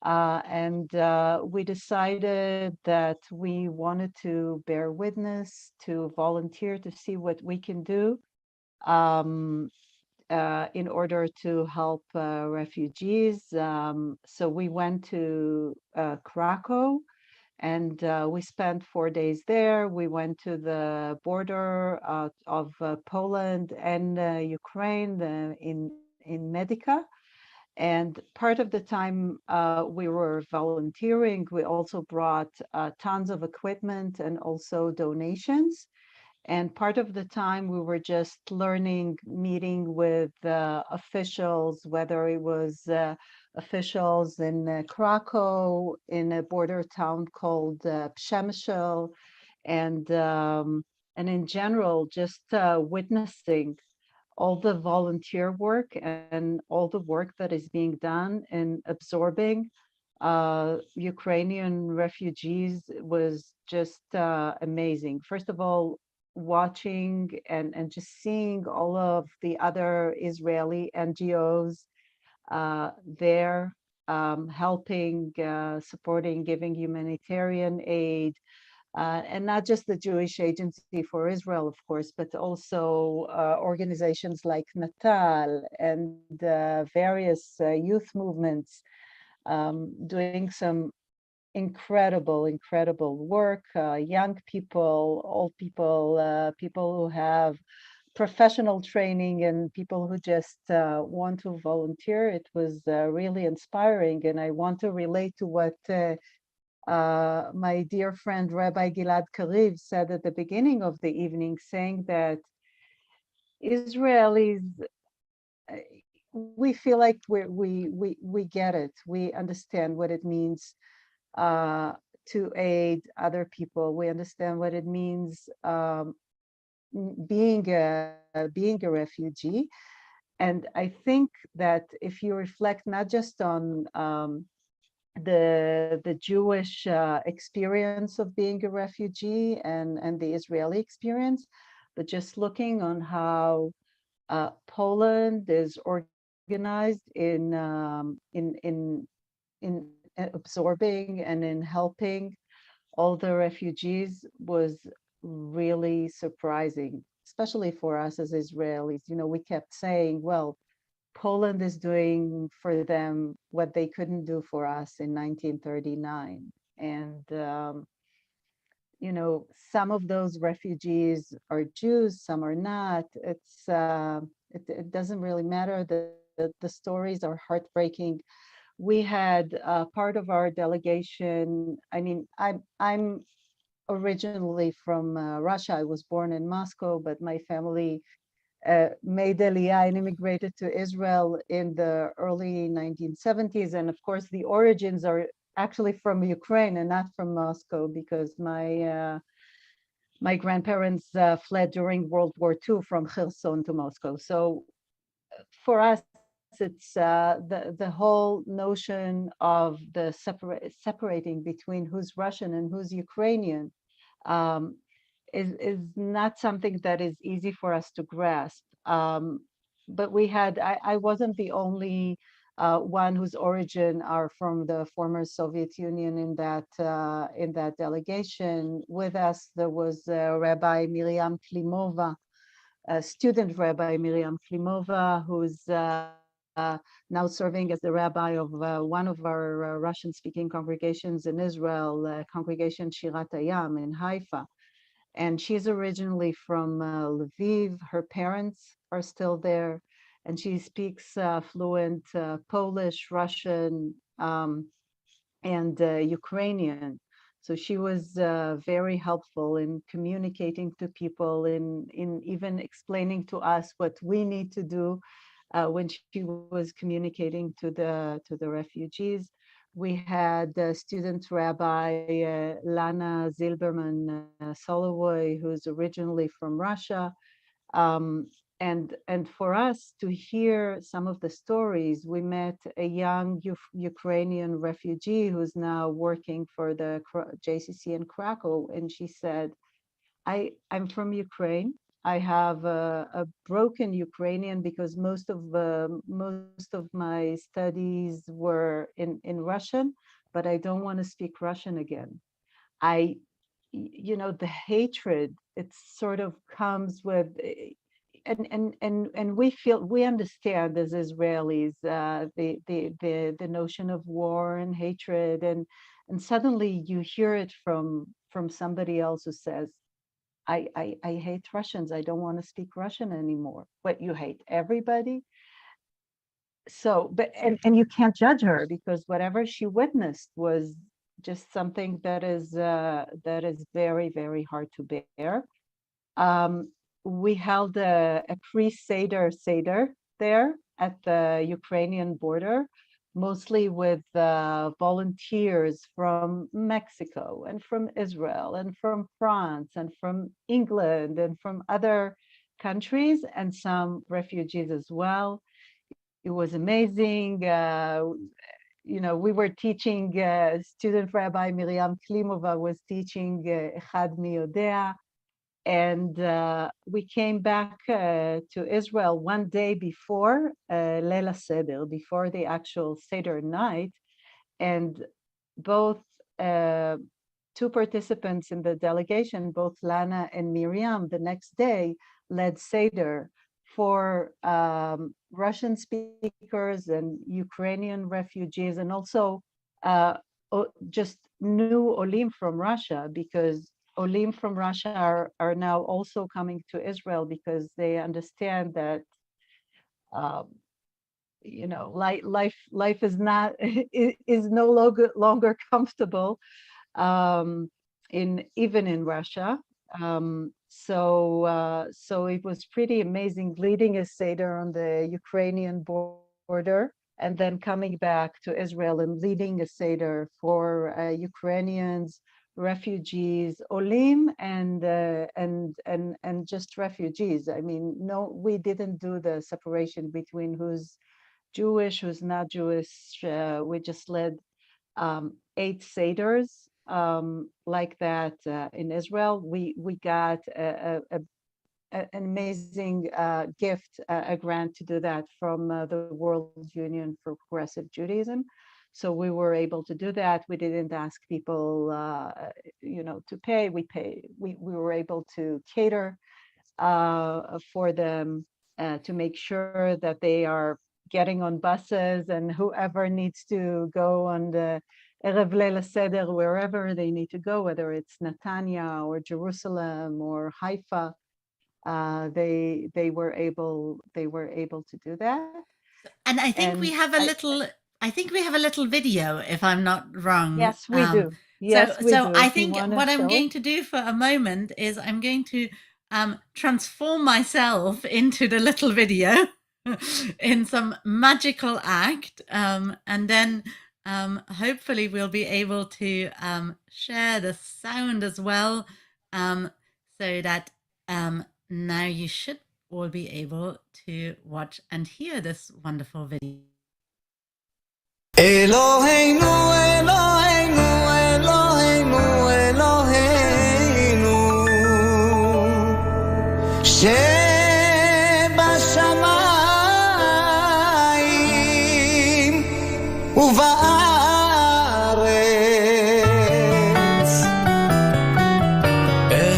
We decided that we wanted to bear witness, to volunteer, to see what we can do in order to help refugees. So we went to Krakow, and we spent 4 days there. We went to the border of Poland and Ukraine in Medica. And part of the time we were volunteering, we also brought tons of equipment and also donations. And part of the time we were just learning, meeting with officials, whether it was officials in Krakow, in a border town called Przemysl, and in general, just witnessing all the volunteer work and all the work that is being done in absorbing Ukrainian refugees was just amazing. First of all, watching and just seeing all of the other Israeli NGOs there, helping, supporting, giving humanitarian aid, and not just the Jewish Agency for Israel, of course, but also organizations like Natal and various youth movements doing some incredible work. Young people, old people, people who have professional training, and people who just want to volunteer. It was really inspiring, and I want to relate to what my dear friend Rabbi Gilad Kariv said at the beginning of the evening, saying that Israelis, we feel like we get it. We understand what it means to aid other people. We understand what it means being a refugee. And I think that if you reflect not just on the Jewish experience of being a refugee and the Israeli experience, but just looking on how Poland is organized in absorbing and in helping all the refugees was really surprising, especially for us as Israelis. You know, we kept saying, well, Poland is doing for them what they couldn't do for us in 1939. And you know, some of those refugees are Jews, some are not. It doesn't really matter. The stories are heartbreaking. We had part of our delegation. I mean, I'm originally from Russia. I was born in Moscow, but my family made Aliyah and immigrated to Israel in the early 1970s. And of course, the origins are actually from Ukraine and not from Moscow, because my grandparents fled during World War II from Kherson to Moscow. So for us, it's the whole notion of the separating between who's Russian and who's Ukrainian um, is not something that is easy for us to grasp. But I wasn't the only one whose origin are from the former Soviet Union in that delegation. With us, there was Rabbi Miriam Klimova, student Rabbi Miriam Klimova, who's now serving as the rabbi of one of our Russian-speaking congregations in Israel, congregation Shirat Hayam in Haifa. And she's originally from Lviv. Her parents are still there, and she speaks fluent Polish, Russian, and Ukrainian. So she was very helpful in communicating to people, in even explaining to us what we need to do when she was communicating to the refugees. We had student rabbi Lana Zilberman Solowoy, who's originally from Russia. Um, and for us to hear some of the stories, we met a young Ukrainian refugee who's now working for the JCC in Krakow, and she said, I'm from Ukraine. I have a broken Ukrainian because most of my studies were in Russian, but I don't want to speak Russian again. I, you know, the hatred, it sort of comes with, and we understand as Israelis the notion of war and hatred, and suddenly you hear it from somebody else who says, I hate Russians. I don't want to speak Russian anymore. But you hate everybody. So, but and you can't judge her, because whatever she witnessed was just something that is very, very hard to bear. We held a pre-Seder Seder there at the Ukrainian border, mostly with volunteers from Mexico and from Israel and from France and from England and from other countries, and some refugees as well. It was amazing. You know, we were teaching, student Rabbi Miriam Klimova was teaching Echad Mi Yodea, and we came back to Israel one day before Leila Seder, before the actual Seder night, and both two participants in the delegation, both Lana and Miriam, the next day led Seder for Russian speakers and Ukrainian refugees, and also just new Olim from Russia, because Olim from Russia are now also coming to Israel because they understand that um, you know, life is not is no longer comfortable in even in Russia. So it was pretty amazing leading a Seder on the Ukrainian border, and then coming back to Israel and leading a Seder for Ukrainians, refugees, Olim, and just refugees. I mean, no, we didn't do the separation between who's Jewish, who's not Jewish. We just led 8 seders like that in Israel. We got an amazing gift, a grant to do that from the World Union for Progressive Judaism. So we were able to do that. We didn't ask people, you know, to pay. We were able to cater for them to make sure that they are getting on buses, and whoever needs to go on the Erev Leil Seder, wherever they need to go, whether it's Netanya or Jerusalem or Haifa, they were able to do that. And I think we have a little video, if I'm not wrong. Yes, we do. Yes, we so do. I If you think wanna what I'm show. going to do for a moment is I'm going to transform myself into the little video in some magical act, and then hopefully we'll be able to share the sound as well, so that now you should all be able to watch and hear this wonderful video. Eloheinu, Eloheinu, Eloheinu, Eloheinu, שבשמיים ובארץ.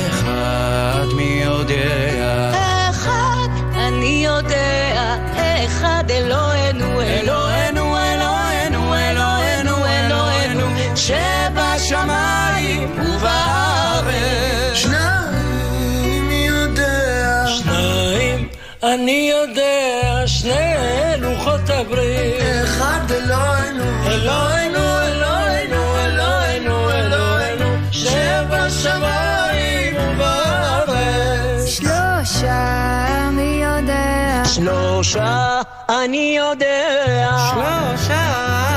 אחד מי יודע, אחד אני יודע, אחד אלוהינו, אלוהינו, שבשמיים ובארץ. שניים יודע, שניים אני יודע, שני לוחות הברית. אחד אלוהינו, אלוהינו, אלוהינו, אלוהינו, אלוהינו, שבשמיים ובארץ. שלושה אני יודע, שלושה אני יודע, שלושה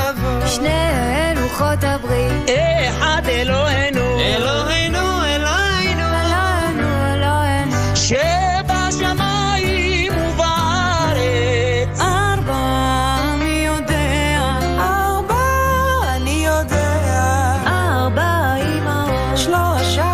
אבות, שני לוחות הברית. אחד אלוהינו, אלוהינו, אלוהינו, אלוהינו, אלוהינו, שבשמיים ובארץ. ארבע אני יודע, ארבע אני יודע, ארבע אמהות, שלושה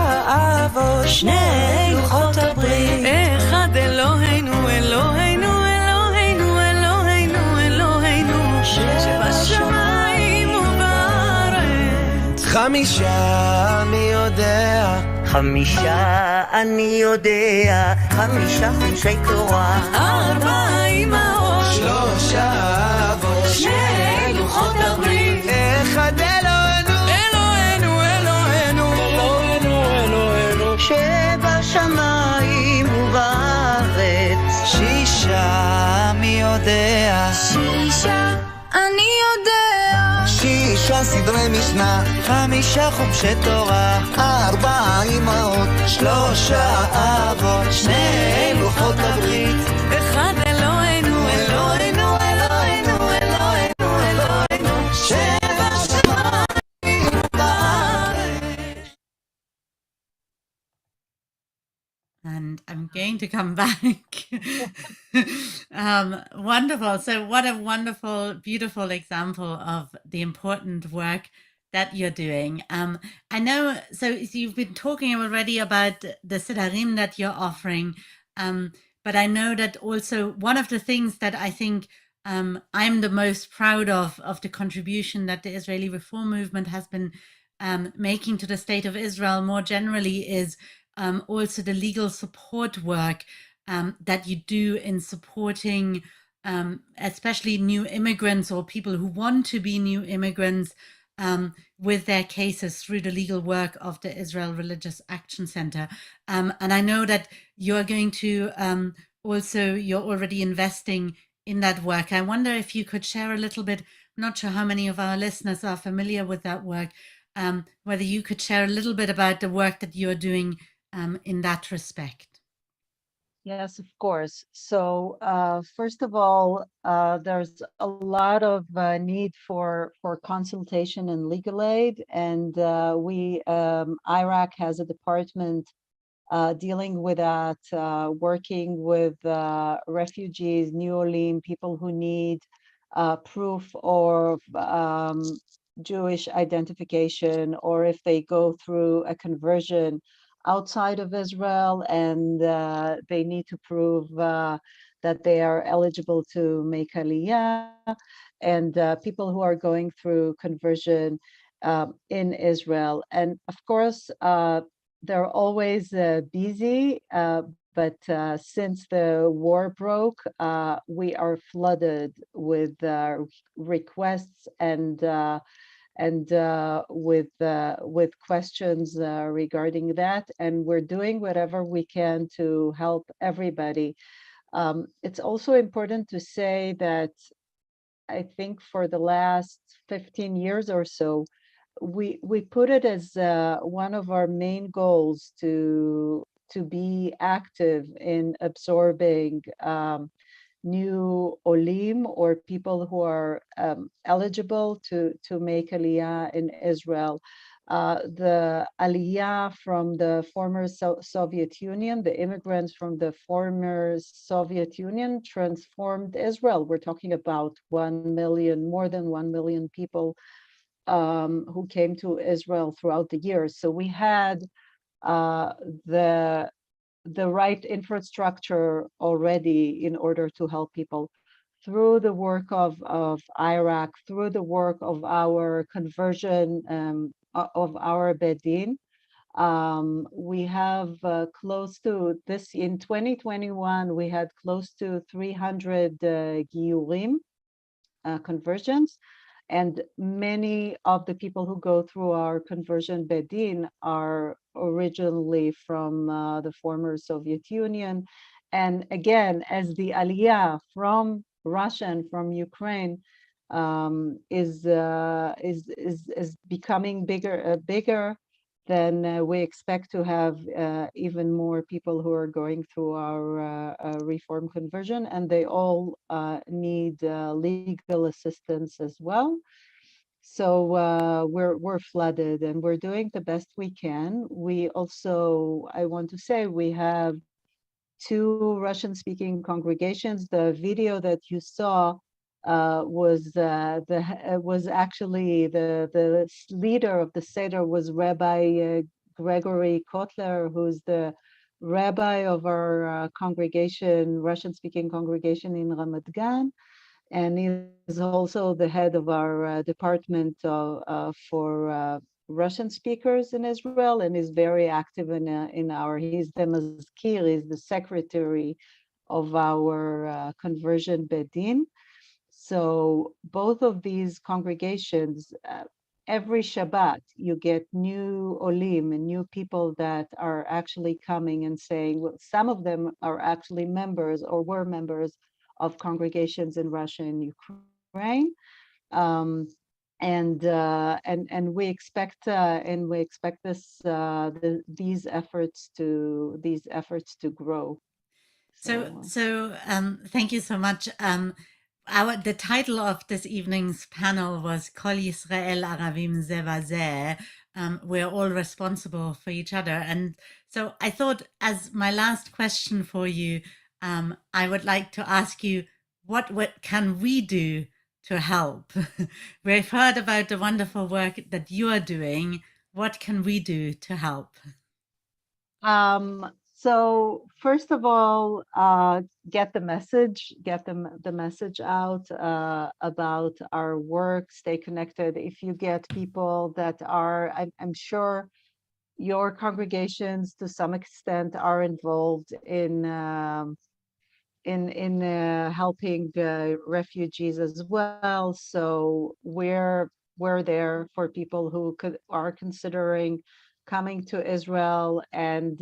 אבות, שני לוחות הברית. אחד אלוהינו, אלוהינו, אלוהינו, אלוהינו, אלוהינו, שבשמיים ובארץ. חמישה אני יודע, חמישה אני יודע, חמישה חומשי תורה. ארבע אמהות, שלושה אבות, שני לוחות הברית. אחד אלוהינו, אלוהינו, אלוהינו, אלוהינו, אלוהינו, שבשמיים ובארץ. שישה מי יודע, שישה אני יודע, שישה סדרי משנה, חמישה חומשי תורה, ארבע אמהות, שלושה אבות, שני לוחות הברית. אחד אלוהינו, אלוהינו, אלוהינו, אלוהינו, אלוהינו, שבשמיים ובארץ. And I'm going to come back. Wonderful. So what a wonderful, beautiful example of the important work that you're doing. I know, so you've been talking already about the Siddurim that you're offering, but I know that also one of the things that I think I'm the most proud of the contribution that the Israeli Reform Movement has been making to the state of Israel more generally is also the legal support work that you do in supporting especially new immigrants or people who want to be new immigrants with their cases through the legal work of the Israel Religious Action Center. And I know that you're going to also, you're already investing in that work. I wonder if you could share a little bit, I'm not sure how many of our listeners are familiar with that work, whether you could share a little bit about the work that you're doing in that respect. Yes, of course. So first of all, there's a lot of need for consultation and legal aid, and Iraq has a department dealing with that, working with refugees, new Olim, people who need proof of Jewish identification, or if they go through a conversion outside of Israel and they need to prove that they are eligible to make Aliyah, and people who are going through conversion in Israel. And of course, they're always busy, but since the war broke, we are flooded with requests and and with questions regarding that. And we're doing whatever we can to help everybody. It's also important to say that I think for the last 15 years or so, we put it as one of our main goals to be active in absorbing new olim, or people who are eligible to make aliyah in Israel. The aliyah from the former Soviet Union, the immigrants from the former Soviet Union transformed Israel. We're talking about 1 million, more than 1 million people who came to Israel throughout the years. So we had uh, the right infrastructure already in order to help people through the work of Iraq, through the work of our conversion of our Bedin. We have close to this in 2021, we had close to 300 Giyurim, conversions. And many of the people who go through our conversion Bedin are originally from the former Soviet Union. And again, as the Aliyah from Russia and from Ukraine is becoming bigger, then we expect to have even more people who are going through our reform conversion, and they all need legal assistance as well. So we're flooded, and we're doing the best we can. We also, I want to say, we have 2 Russian-speaking congregations. The video that you saw was actually the leader of the Seder was Rabbi Gregory Kotler, who's the rabbi of our congregation, Russian-speaking congregation in Ramat Gan, and he's also the head of our department for Russian speakers in Israel, and is very active in our. He's the mazkir, he's the secretary of our conversion bedin. So both of these congregations, every Shabbat, you get new olim and new people that are actually coming and saying, well, some of them are actually members or were members of congregations in Russia and Ukraine. And we expect this these efforts to grow. So thank you so much. The title of this evening's panel was Kol Yisrael Aravim Ze Vazeh. We're all responsible for each other. And so I thought, as my last question for you, I would like to ask you, what can we do to help? We've heard about the wonderful work that you are doing. What can we do to help? So first of all, get the message out about our work. Stay connected. If you get people that are, I'm sure your congregations to some extent are involved in helping refugees as well. So we're there for people who are considering coming to Israel, and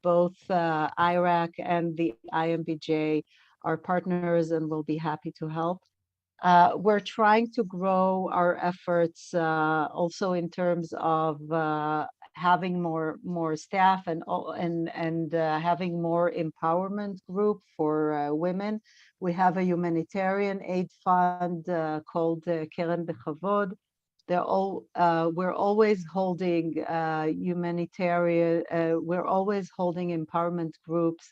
both Iraq and the IMBJ are partners and will be happy to help. We're trying to grow our efforts also in terms of having more staff and having more empowerment group for women. We have a humanitarian aid fund called Keren Bechavod. We're always holding we're always holding empowerment groups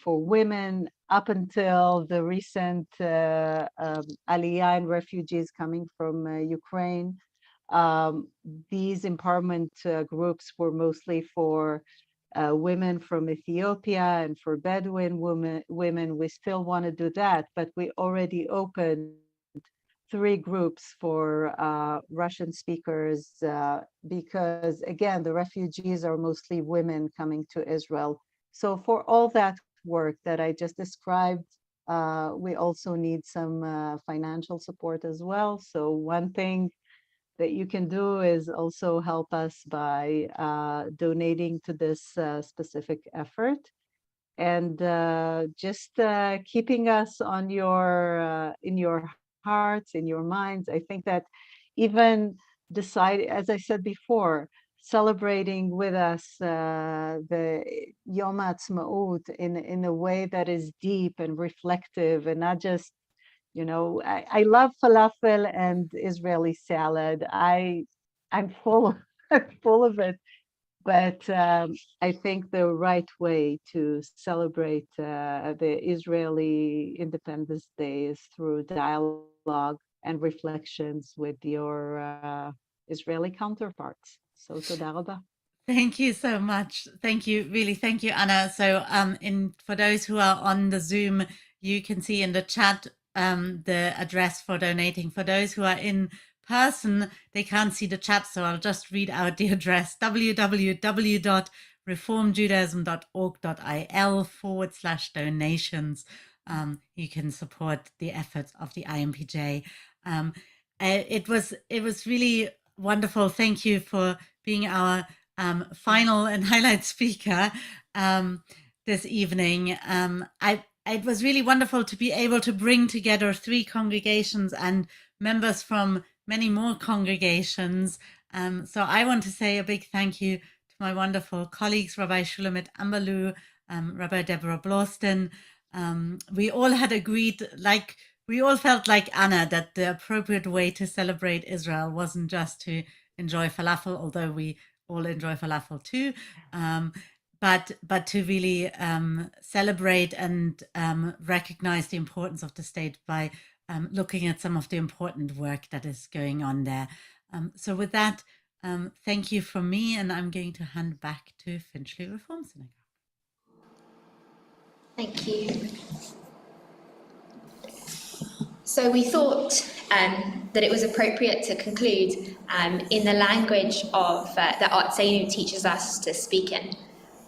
for women. Up until the recent Aliyah and refugees coming from Ukraine, these empowerment groups were mostly for women from Ethiopia and for Bedouin women. We still want to do that, but we already opened 3 groups for Russian speakers because, again, the refugees are mostly women coming to Israel. So for all that work that I just described, we also need some financial support as well. So one thing that you can do is also help us by donating to this specific effort, and just keeping us on your in your hearts, in your minds. I think that even decide, as I said before, celebrating with us the Yom Ha'atzmaut in a way that is deep and reflective, and not just, you know, I love falafel and Israeli salad. I'm full I'm full of it, but I think the right way to celebrate the Israeli Independence Day is through dialogue and reflections with your Israeli counterparts. So toda rabba. Thank you so much. Thank you, really. Thank you, Anna. So, for those who are on the Zoom, you can see in the chat the address for donating. For those who are in person, they can't see the chat, so I'll just read out the address: www.reformjudaism.org.il/donations. You can support the efforts of the IMPJ. It was really wonderful. Thank you for being our final and highlight speaker this evening. It was really wonderful to be able to bring together 3 congregations and members from many more congregations. So I want to say a big thank you to my wonderful colleagues, Rabbi Shulamit Ambalu, Rabbi Deborah Bloston. We all had agreed, we all felt like Anna, that the appropriate way to celebrate Israel wasn't just to enjoy falafel, although we all enjoy falafel too, but to really celebrate and recognize the importance of the state by looking at some of the important work that is going on there. So with that, thank you from me, and I'm going to hand back to Finchley Reform Synagogue. Thank you. So we thought that it was appropriate to conclude in the language of that Arzenu teaches us to speak in.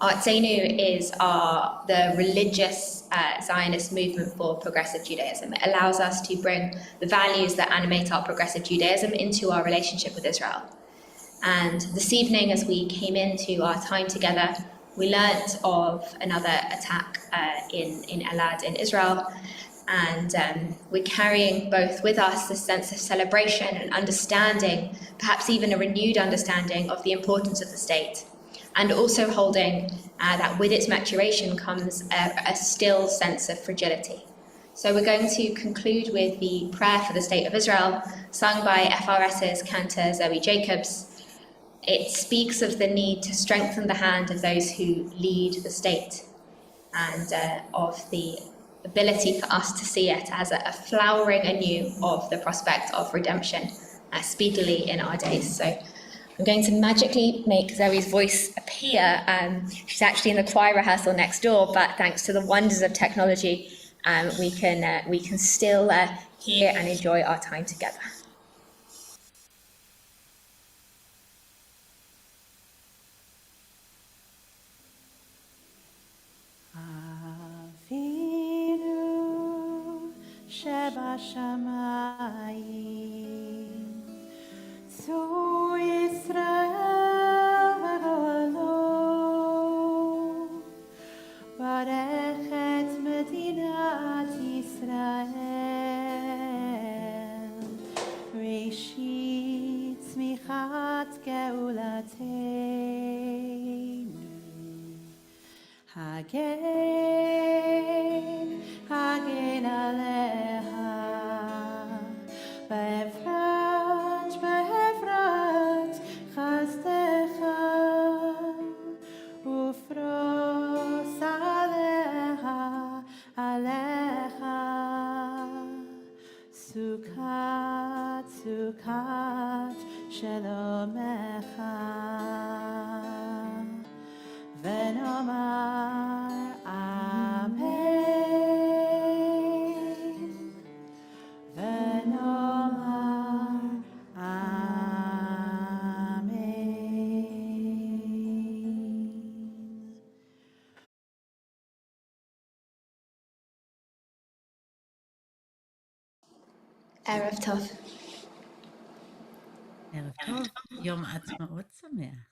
Arzenu is the religious Zionist movement for progressive Judaism. It allows us to bring the values that animate our progressive Judaism into our relationship with Israel. And this evening, as we came into our time together, we learnt of another attack in Elad in Israel. And we're carrying both with us this sense of celebration and understanding, perhaps even a renewed understanding of the importance of the state, and also holding that with its maturation comes a still sense of fragility. So we're going to conclude with the prayer for the state of Israel, sung by FRS's cantor Zoe Jacobs. It speaks of the need to strengthen the hand of those who lead the state, and of the ability for us to see it as a flowering anew of the prospect of redemption speedily in our days. So I'm going to magically make Zoe's voice appear. She's actually in the choir rehearsal next door, but thanks to the wonders of technology, we can still hear and enjoy our time together. שבשמיים, צור ישראל וגואלו, ברך את מדינת ישראל, ראשית צמיחת גאולתנו. הגן עליה, בעברת חסדך, ופרוס עליך, סוכת שלומך, ונאמר Erev Tov. ערב טוב, יום עצמאות שמח.